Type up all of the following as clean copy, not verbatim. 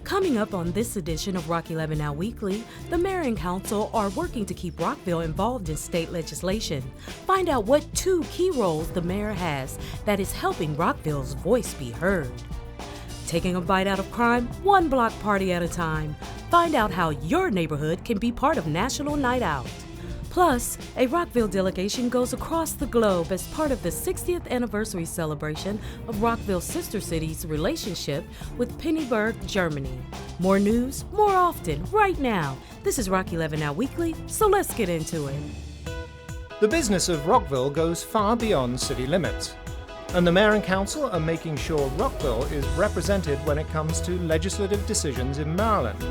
Coming up on this edition of Rock 11 Now Weekly, the mayor and council are working to keep Rockville involved in state legislation. Find out what two key roles the mayor has that is helping Rockville's voice be heard. Taking a bite out of crime, one block party at a time. Find out how your neighborhood can be part of National Night Out. Plus, a Rockville delegation goes across the globe as part of the 60th anniversary celebration of Rockville's Sister City's relationship with Pinneberg, Germany. More news, more often, right now. This is Rock 11 Now Weekly, so let's get into it. The business of Rockville goes far beyond city limits, and the mayor and council are making sure Rockville is represented when it comes to legislative decisions in Maryland.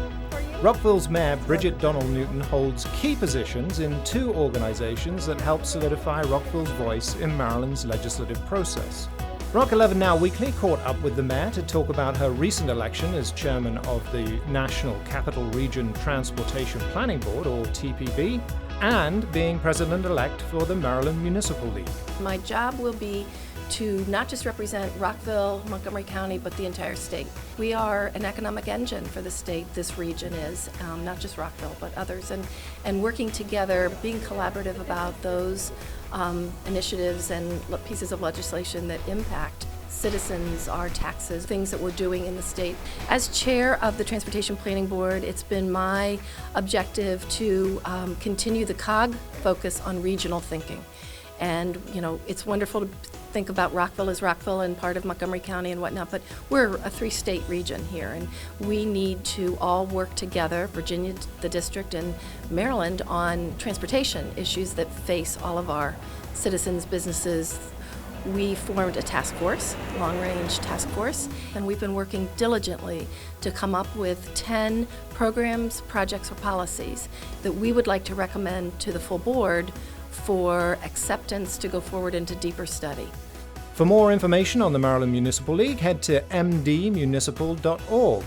Rockville's Mayor Bridget Donald Newton holds key positions in two organizations that help solidify Rockville's voice in Maryland's legislative process. Rock 11 Now Weekly caught up with the mayor to talk about her recent election as chairman of the National Capital Region Transportation Planning Board, or TPB, and being president-elect for the Maryland Municipal League. My job will be to not just represent Rockville, Montgomery County, but the entire state. We are an economic engine for the state, this region is, not just Rockville, but others, and working together, being collaborative about those initiatives and pieces of legislation that impact citizens, our taxes, things that we're doing in the state. As chair of the Transportation Planning Board, it's been my objective to continue the COG focus on regional thinking. And, you know, it's wonderful to think about Rockville as Rockville and part of Montgomery County and whatnot, but we're a three-state region here, and we need to all work together, Virginia, the district, and Maryland, on transportation issues that face all of our citizens, businesses. We formed a task force, long-range task force, and we've been working diligently to come up with 10 programs, projects, or policies that we would like to recommend to the full board for acceptance to go forward into deeper study. For more information on the Maryland Municipal League, head to mdmunicipal.org.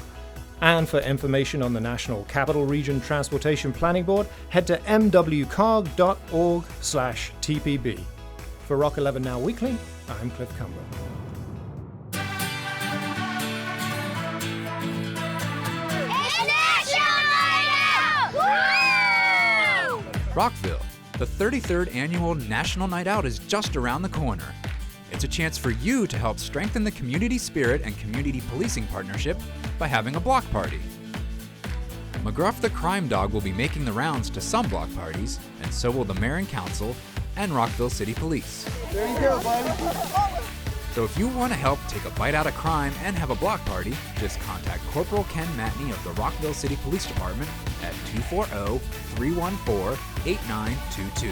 And for information on the National Capital Region Transportation Planning Board, head to mwcog.org/TPB. For Rock 11 Now Weekly, I'm Cliff Cumber. Rockville, the 33rd annual National Night Out is just around the corner. It's a chance for you to help strengthen the community spirit and community policing partnership by having a block party. McGruff the Crime Dog will be making the rounds to some block parties, and so will the mayor and council and Rockville City Police. There you go, buddy. So if you want to help take a bite out of crime and have a block party, just contact Corporal Ken Matney of the Rockville City Police Department at 240-314-8922.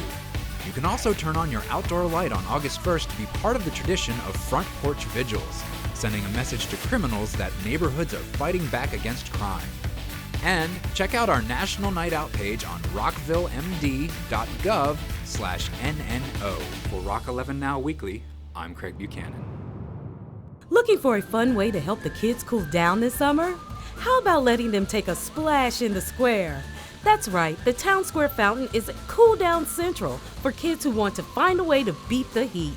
You can also turn on your outdoor light on August 1st to be part of the tradition of front porch vigils, sending a message to criminals that neighborhoods are fighting back against crime. And check out our National Night Out page on rockvillemd.gov/NNO. For Rock 11 Now Weekly, I'm Craig Buchanan. Looking for a fun way to help the kids cool down this summer? How about letting them take a splash in the square? That's right, the Town Square Fountain is cool down central for kids who want to find a way to beat the heat.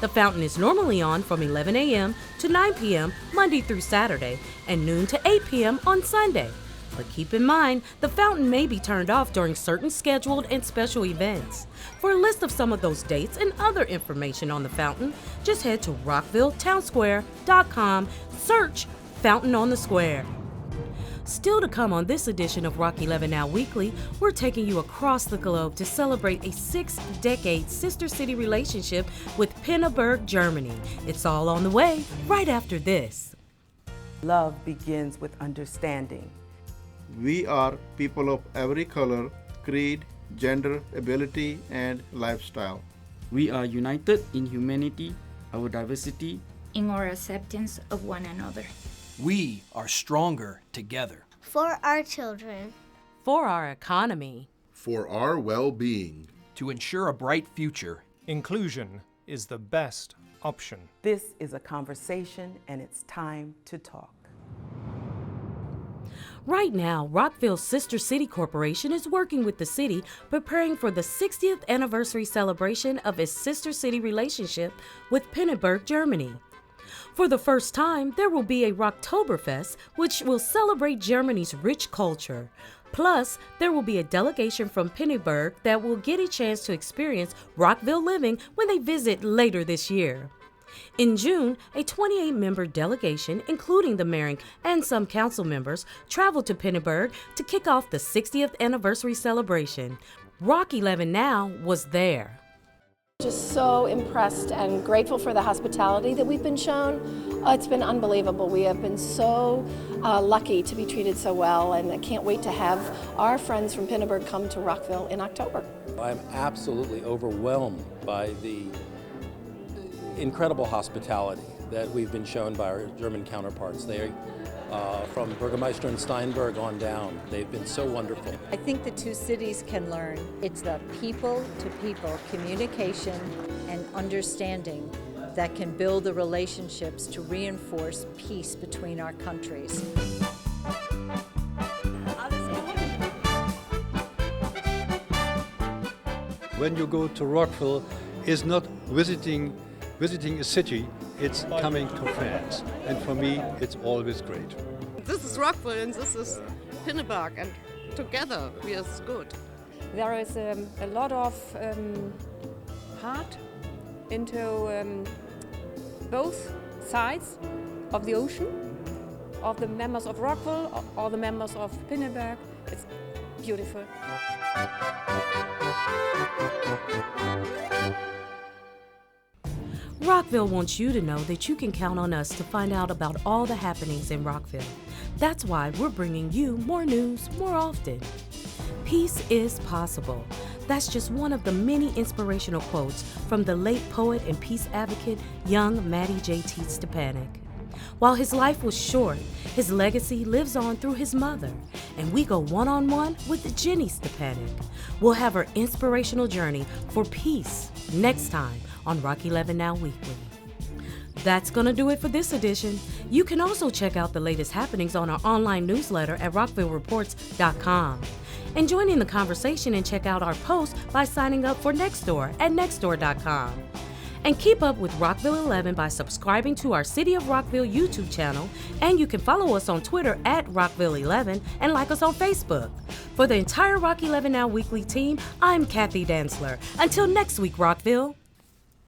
The fountain is normally on from 11 a.m. to 9 p.m. Monday through Saturday and noon to 8 p.m. on Sunday. But keep in mind, the fountain may be turned off during certain scheduled and special events. For a list of some of those dates and other information on the fountain, just head to rockvilleTownSquare.com, search Fountain on the Square. Still to come on this edition of Rock 11 Now Weekly, we're taking you across the globe to celebrate a 6-decade sister city relationship with Pinneberg, Germany. It's all on the way right after this. Love begins with understanding. We are people of every color, creed, gender, ability, and lifestyle. We are united in humanity, our diversity, in our acceptance of one another. We are stronger together. For our children. For our economy. For our well-being. To ensure a bright future. Inclusion is the best option. This is a conversation, and it's time to talk. Right now, Rockville's Sister City Corporation is working with the city, preparing for the 60th anniversary celebration of its Sister City relationship with Pinneberg, Germany. For the first time, there will be a Rocktoberfest, which will celebrate Germany's rich culture. Plus, there will be a delegation from Pinneberg that will get a chance to experience Rockville living when they visit later this year. In June, a 28-member delegation, including the mayor and some council members, traveled to Pinneberg to kick off the 60th anniversary celebration. Rock 11 Now was there. Just so impressed and grateful for the hospitality that we've been shown. It's been unbelievable. We have been so lucky to be treated so well, and I can't wait to have our friends from Pinneberg come to Rockville in October. I'm absolutely overwhelmed by the incredible hospitality that we've been shown by our German counterparts. They, from Bürgermeister and Steinberg on down, they've been so wonderful. I think the two cities can learn. It's the people-to-people communication and understanding that can build the relationships to reinforce peace between our countries. When you go to Rockville, it's not visiting a city, it's coming to France. And for me, it's always great. This is Rockville and this is Pinneberg, and together we are good. There is a lot of heart into both sides of the ocean, of the members of Rockville or the members of Pinneberg. It's beautiful. Rockville wants you to know that you can count on us to find out about all the happenings in Rockville. That's why we're bringing you more news more often. Peace is possible. That's just one of the many inspirational quotes from the late poet and peace advocate, young Maddie J.T. Stepanek. While his life was short, his legacy lives on through his mother, and we go one-on-one with Jenny Stepanek. We'll have her inspirational journey for peace next time on Rock 11 Now Weekly. That's gonna do it for this edition. You can also check out the latest happenings on our online newsletter at rockvillereports.com. And join in the conversation and check out our posts by signing up for Nextdoor at nextdoor.com. And keep up with Rockville 11 by subscribing to our City of Rockville YouTube channel, and you can follow us on Twitter at Rockville 11 and like us on Facebook. For the entire Rock 11 Now Weekly team, I'm Kathy Dantzler. Until next week, Rockville.